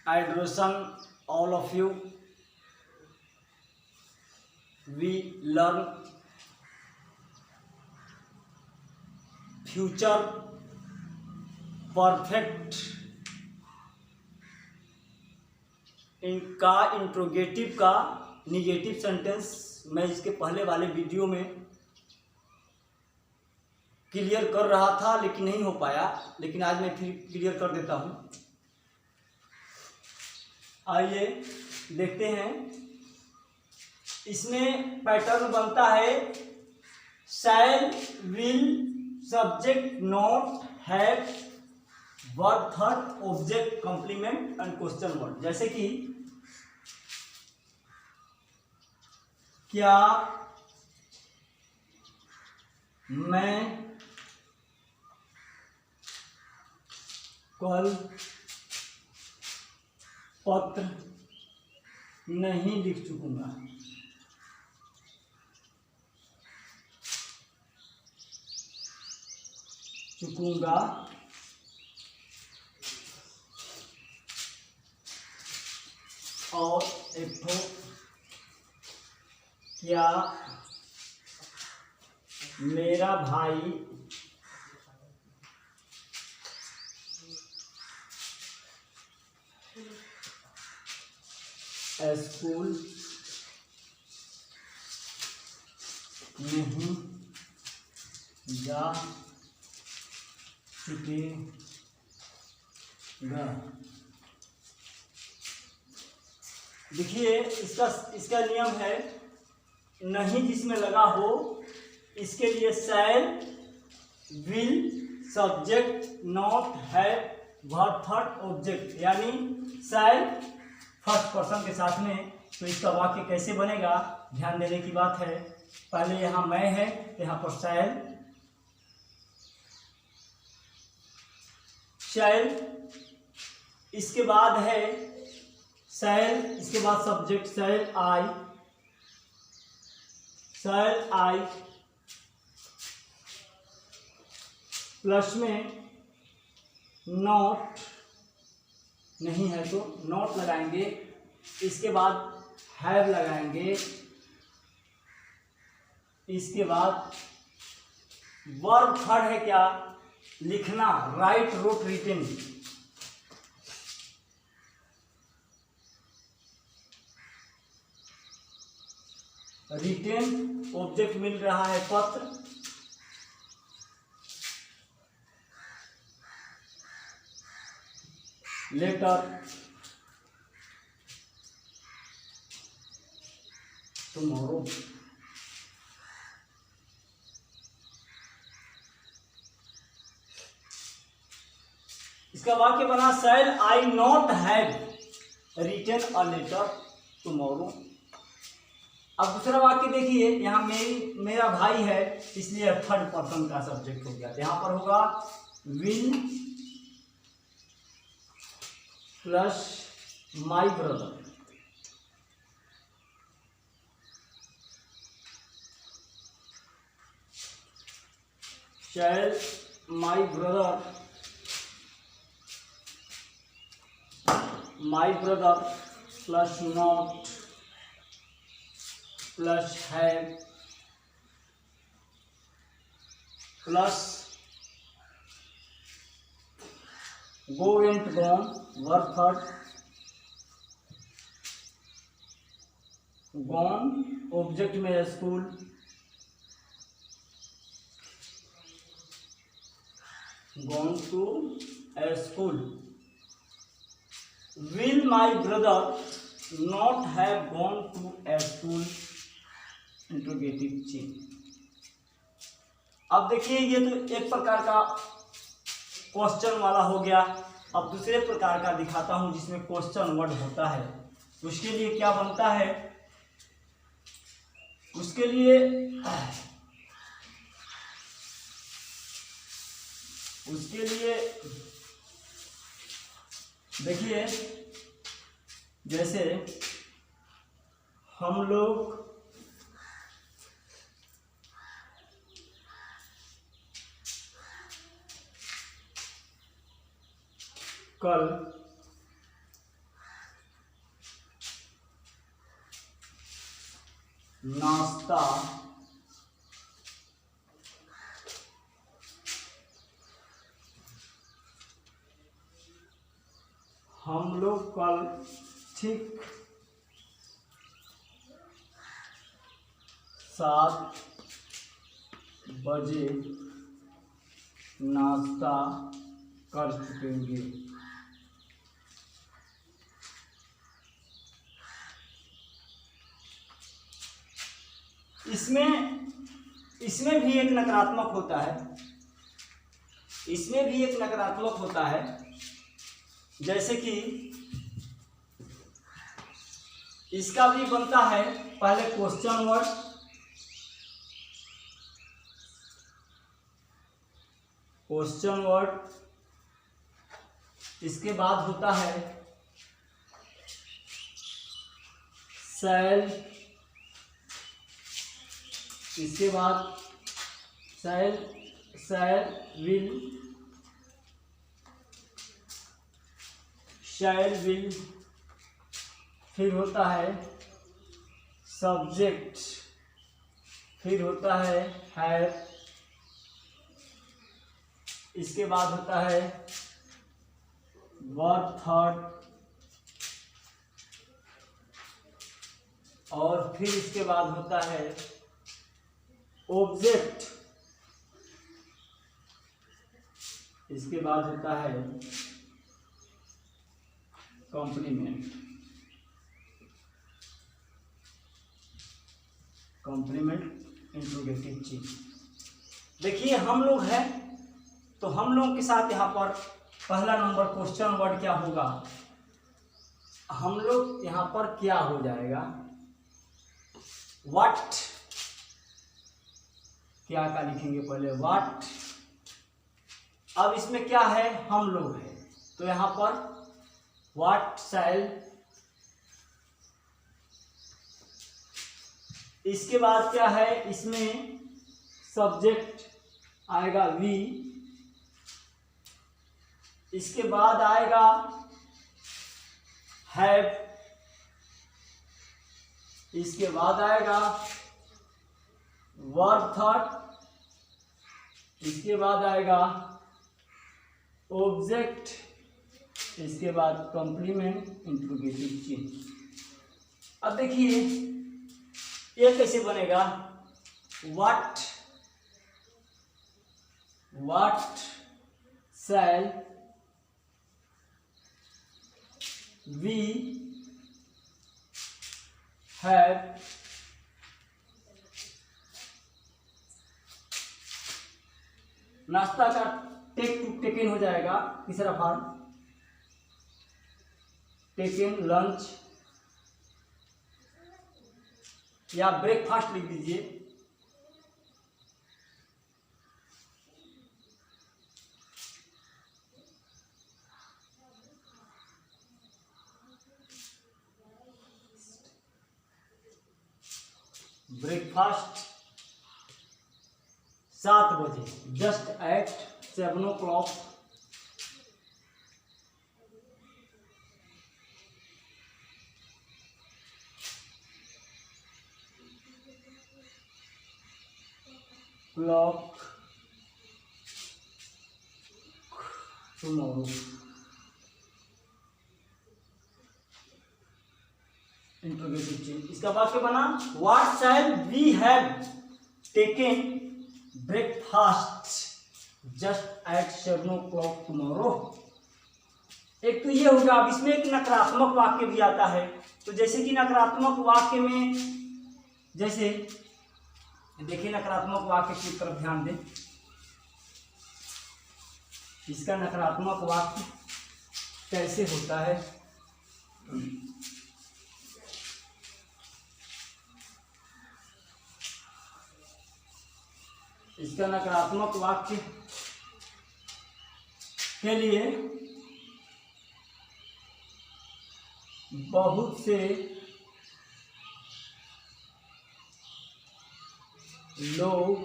Adoration, all of you. We learn future perfect इनका interrogative का negative sentence मैं इसके पहले वाले वीडियो में क्लियर कर रहा था लेकिन नहीं हो पाया, लेकिन आज मैं फिर क्लियर कर देता हूँ। आइए देखते हैं। इसमें पैटर्न बनता है shall, will, subject, not, have, verb third, object, complement and question word. जैसे कि क्या मैं कल पत्र नहीं लिख चुकूंगा। और एक तो क्या मेरा भाई स्कूल नहीं जा चुकेगा। देखिए इसका नियम है, नहीं जिसमें लगा हो इसके लिए shall, will, subject, not, have, verb third, object, यानी शैल फर्स्ट पर्सन के साथ में। तो इसका वाक्य कैसे बनेगा, ध्यान देने की बात है। पहले यहाँ मैं है, यहाँ पर शैल, इसके बाद है शैल, इसके बाद सब्जेक्ट शैल आई, प्लस में नॉट, नहीं है तो नॉट लगाएंगे, इसके बाद हैव लगाएंगे, इसके बाद वर्ब थर्ड है क्या, लिखना, write, wrote, written. Written object मिल रहा है पत्र, लेटर, टुमारो। इसका वाक्य बना shall I not have written a letter tomorrow. अब दूसरा वाक्य देखिए, यहाँ मेरा भाई है, इसलिए थर्ड पर्सन का सब्जेक्ट हो गया। यहाँ पर होगा will plus my brother, shall my brother plus not plus have plus go and gone, verb third, gone object में school, gone to school. Will my brother not have gone to a school? Interrogative chain. अब देखिए ये तो एक प्रकार का question वाला हो गया। अब दूसरे प्रकार का दिखाता हूं जिसमें क्वेश्चन वर्ड होता है। उसके लिए क्या बनता है, उसके लिए देखिए, जैसे हम लोग कल नाश्ता हम लोग कल ठीक 7 बजे नाश्ता कर चुकेंगे। इसमें भी एक नकारात्मक होता है, इसमें भी एक नकारात्मक होता है। जैसे कि इसका भी बनता है पहले क्वेश्चन वर्ड, इसके बाद होता है शैल, इसके बाद शैल विल, फिर होता है सब्जेक्ट, फिर होता है हैव, इसके बाद होता है वर्ब थर्ड, और फिर इसके बाद होता है ऑब्जेक्ट, इसके बाद होता है कॉम्प्लीमेंट इंट्रोगेटिव चीज। देखिए हम लोग हैं तो हम लोग के साथ यहाँ पर पहला नंबर क्वेश्चन वर्ड क्या होगा, हम लोग यहाँ पर क्या हो जाएगा, व्हाट, क्या का लिखेंगे पहले व्हाट। अब इसमें क्या है, हम लोग हैं तो यहाँ पर व्हाट शैल, इसके बाद क्या है, इसमें सब्जेक्ट आएगा वी, इसके बाद आएगा हैव, इसके बाद आएगा वर्ब थर्ड, इसके बाद आएगा ऑब्जेक्ट, इसके बाद कॉम्प्लीमेंट इंट्रोगेटिव चेंज। अब देखिए ये कैसे बनेगा, व्हाट शैल वी हैव नाश्ता का टेकन हो जाएगा, तीसरा फॉर्म टेकन लंच या ब्रेकफास्ट लिख दीजिए। ब्रेकफास्ट 7 बजे, just at 7 o'clock। Clock tomorrow, interrogative change. इसका वाक्य बना what shall we have taken breakfast just at 7 o'clock tomorrow. एक तो ये होगा। अब इसमें एक नकारात्मक वाक्य भी आता है, तो जैसे कि नकारात्मक वाक्य में, जैसे देखिए नकारात्मक वाक्य की तरफ ध्यान दें। इसका नकारात्मक वाक्य कैसे होता है, इसका नकारात्मक वाक्य के लिए बहुत से लोग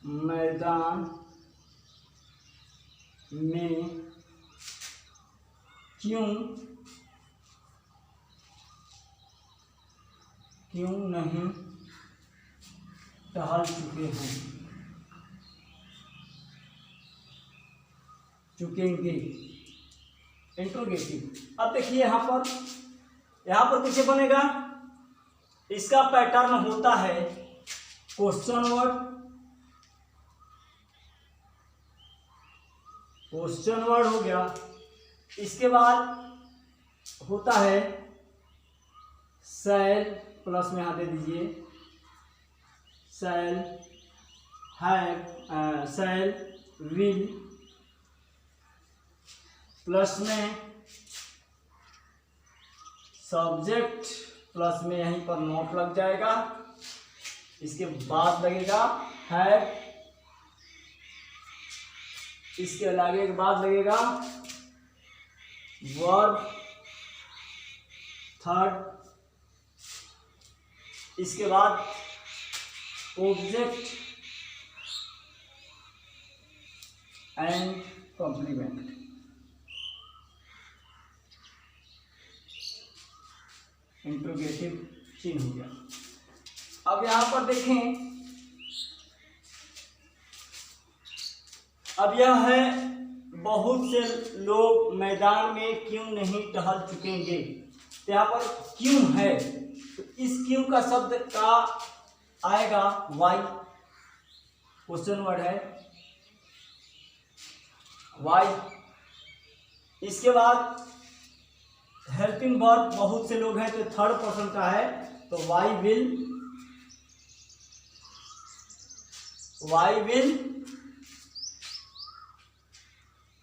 मैदान में क्यों नहीं टहल चुकेंगे। इंट्रोगेटिव। अब देखिए यहाँ पर कैसे बनेगा। इसका पैटर्न होता है क्वेश्चन वर्ड हो गया। इसके बाद होता है शैल, प्लस में यहाँ दे दीजिए शैल, हैव, शैल, विल, प्लस में सब्जेक्ट, प्लस में यहीं पर नोट लग जाएगा। इसके बाद लगेगा हैव, इसके आगे के बाद लगेगा वर्ब, थर्ड, इसके बाद ऑब्जेक्ट एंड कॉम्प्लीमेंट। इंट्रोगेटिव चिन्ह हो गया। अब यहां पर देखें, अब यह है बहुत से लोग मैदान में क्यों नहीं टहल चुकेंगे। तो यहाँ पर क्यों है, तो इस क्यों का शब्द का आएगा वाई, क्वेश्चन वर्ड है वाई। इसके बाद हेल्पिंग वर्ब, बहुत से लोग हैं तो थर्ड पर्सन का है, तो वाई विल।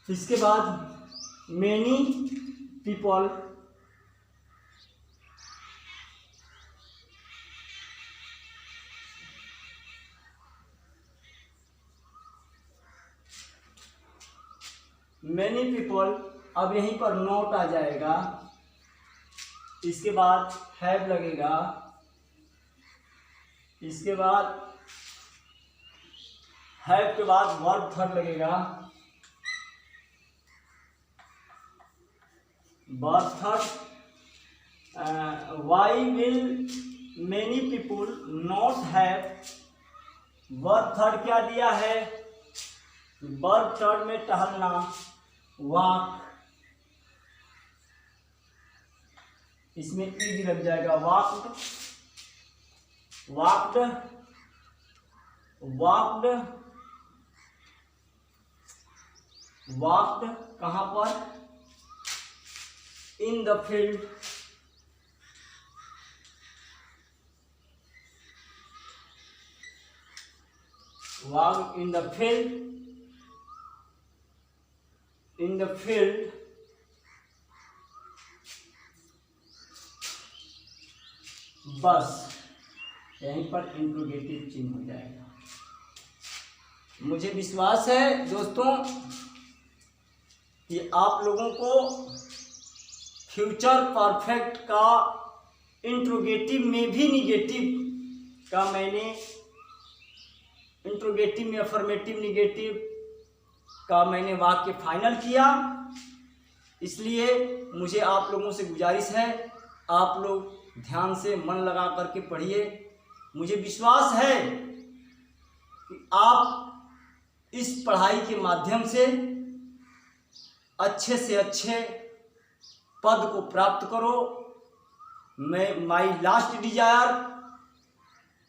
इसके बाद मेनी पीपल, अब यहीं पर नोट आ जाएगा। इसके बाद हैव लगेगा, इसके बाद हैव के बाद वर्ब थर्ड लगेगा, verb third. Why will many people not have, verb third क्या दिया है, वर्ब थर्ड में टहलना, वॉक, इसमें ईज लग जाएगा, वॉक्ड, कहाँ पर, in the field, walk in the field, बस यहीं पर इंट्रोगेटिव चिन्ह हो जाएगा। मुझे विश्वास है दोस्तों कि आप लोगों को फ्यूचर परफेक्ट का इंट्रोगेटिव में भी निगेटिव का मैंने इंट्रोगेटिव में अफर्मेटिव निगेटिव का मैंने वाक्य फाइनल किया। इसलिए मुझे आप लोगों से गुजारिश है, आप लोग ध्यान से मन लगा करके पढ़िए। मुझे विश्वास है कि आप इस पढ़ाई के माध्यम से अच्छे पद को प्राप्त करो। My last desire,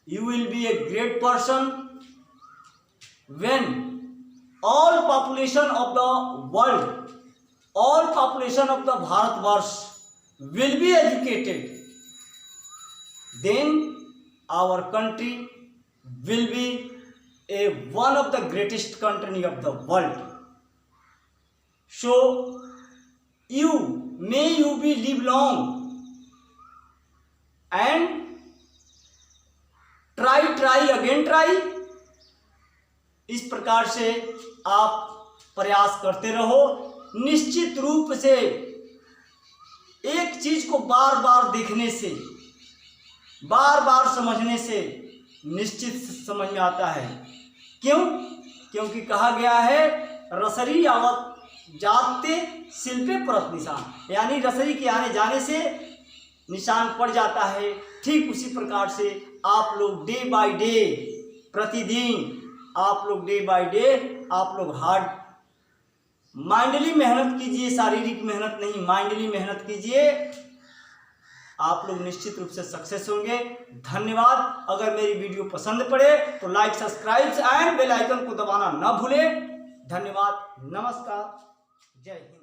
you will be a great person when all population of the world, all population of the Bharatvarsh will be educated, then our country will be one of the greatest country of the world. So may you be live long and try. इस प्रकार से आप प्रयास करते रहो। निश्चित रूप से एक चीज को बार बार देखने से, बार बार समझने से निश्चित समझ में आता है। क्यों? क्योंकि कहा गया है रसरी आवत जाते शिल्पे परत निशान, यानी रसरी के आने जाने से निशान पड़ जाता है। ठीक उसी प्रकार से आप लोग डे बाय डे, प्रतिदिन आप लोग डे बाय डे आप लोग हार्ड माइंडली मेहनत कीजिए, शारीरिक मेहनत नहीं, माइंडली मेहनत कीजिए, आप लोग निश्चित रूप से सक्सेस होंगे। धन्यवाद। अगर मेरी वीडियो पसंद पड़े तो like, subscribe and bell icon को दबाना न भूलें। धन्यवाद। नमस्कार। जय हिंद।